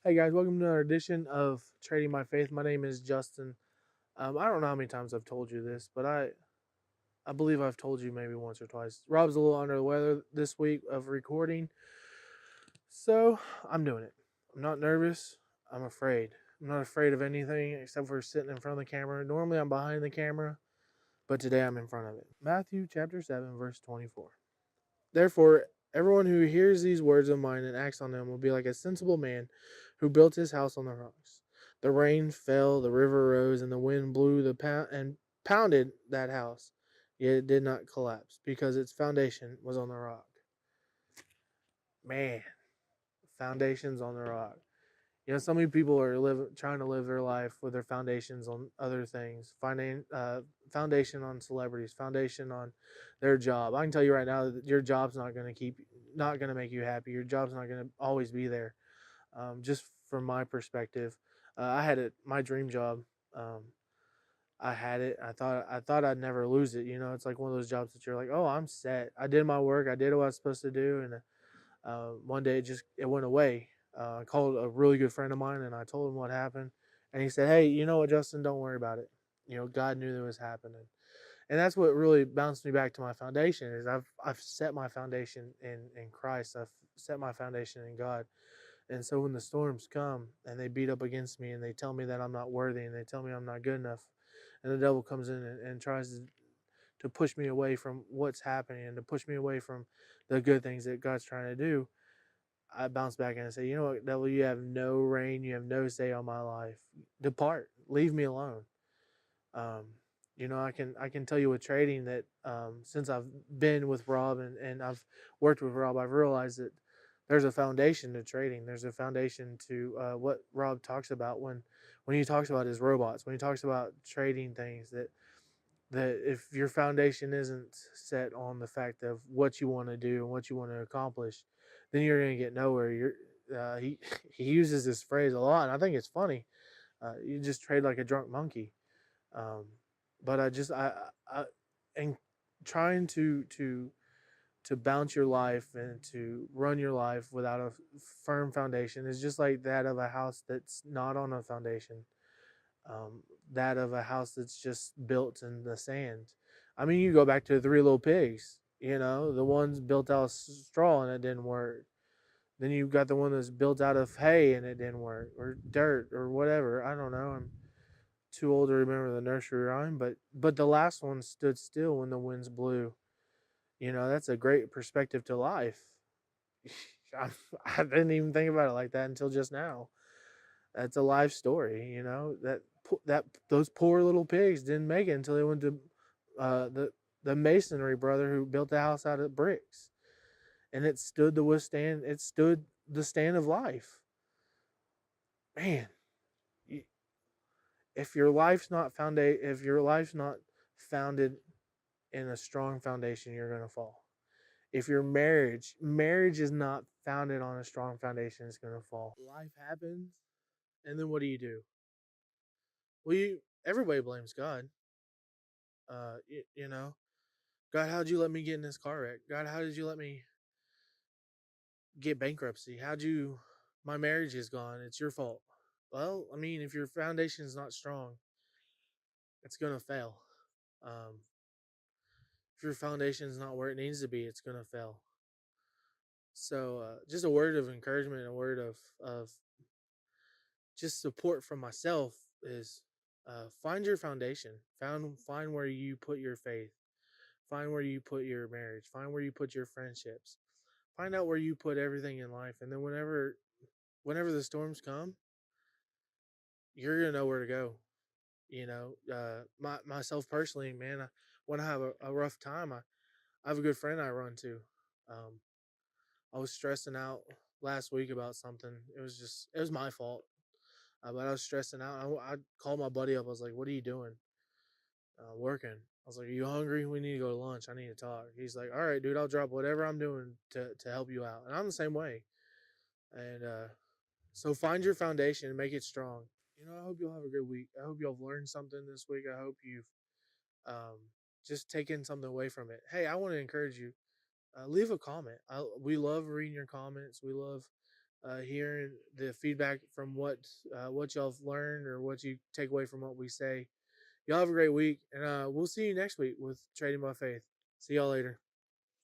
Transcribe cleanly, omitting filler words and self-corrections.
Hey guys, welcome to another edition of Trading My Faith. My name is Justin. I don't know how many times I've told you this, but I believe I've told you maybe once or twice. Rob's a little under the weather this week of recording, so I'm doing it. I'm not nervous. I'm afraid. I'm not afraid of anything except for sitting in front of the camera. Normally I'm behind the camera, but today I'm in front of it. Matthew chapter 7, verse 24. Therefore, everyone who hears these words of mine and acts on them will be like a sensible man who built his house on the rocks. The rain fell, the river rose, and the wind blew and pounded that house. Yet it did not collapse because its foundation was on the rock. Man, foundations on the rock. So many people are trying to live their life with their foundations on other things. Foundation on celebrities, foundation on their job. I can tell you right now that your job's not going to make you happy. Your job's not going to always be there. Just from my perspective, I had my dream job. Um, I had it. I thought I'd never lose it. It's like one of those jobs that you're like, oh, I'm set. I did my work. I did what I was supposed to do, and one day it went away. I called a really good friend of mine and I told him what happened, and he said, "Hey, you know what, Justin? Don't worry about it. God knew that was happening." And that's what really bounced me back to my foundation. Is I've set my foundation in Christ. I've set my foundation in God. And so when the storms come and they beat up against me and they tell me that I'm not worthy and they tell me I'm not good enough, and the devil comes in and tries to push me away from what's happening and to push me away from the good things that God's trying to do, I bounce back and say, you know what, devil, you have no reign, you have no say on my life. Depart, leave me alone. Um, I can tell you with trading that since I've been with Rob and I've worked with Rob, I've realized that there's a foundation to trading. There's a foundation to what Rob talks about when he talks about his robots, when he talks about trading things that if your foundation isn't set on the fact of what you want to do and what you want to accomplish, then you're going to get nowhere. He uses this phrase a lot, and I think it's funny. You just trade like a drunk monkey. Um, but I and trying to bounce your life and to run your life without a firm foundation is just like that of a house that's not on a foundation, that of a house that's just built in the sand. I mean, you go back to the Three Little Pigs, the ones built out of straw and it didn't work. Then you've got the one that's built out of hay and it didn't work, or dirt, or whatever. I don't know. I'm too old to remember the nursery rhyme, but the last one stood still when the winds blew. That's a great perspective to life. I, I didn't even think about it like that until just now. That's a life story. That those poor little pigs didn't make it until they went to the masonry brother who built the house out of bricks, and it stood the withstand. It stood the stand of life. Man, if your life's not founded in a strong foundation, you're gonna fall. If your marriage is not founded on a strong foundation, it's gonna fall. Life happens, and then what do? Well, everybody blames God. God, how'd you let me get in this car wreck? God, how did you let me get bankruptcy? My marriage is gone. It's your fault. Well, I mean, if your foundation is not strong, it's gonna fail. Um, if your foundation is not where it needs to be, it's gonna fail. So, just a word of encouragement, a word of just support from myself is find your foundation. Find where you put your faith. Find where you put your marriage. Find where you put your friendships. Find out where you put everything in life, and then whenever the storms come, you're gonna know where to go. Myself personally, man, when I have a rough time, I have a good friend I run to. Um, I was stressing out last week about something. It was my fault, but I was stressing out. I called my buddy up. I was like, "What are you doing?" Working. I was like, "Are you hungry? We need to go to lunch. I need to talk." He's like, "All right, dude. I'll drop whatever I'm doing to help you out." And I'm the same way. And so find your foundation and make it strong. I hope you'll have a good week. I hope you'll have learned something this week. I hope you've um, just taken something away from it. Hey, I want to encourage you. Leave a comment. We love reading your comments. We love hearing the feedback from what y'all have learned or what you take away from what we say. Y'all have a great week, and we'll see you next week with Trading by Faith. See y'all later.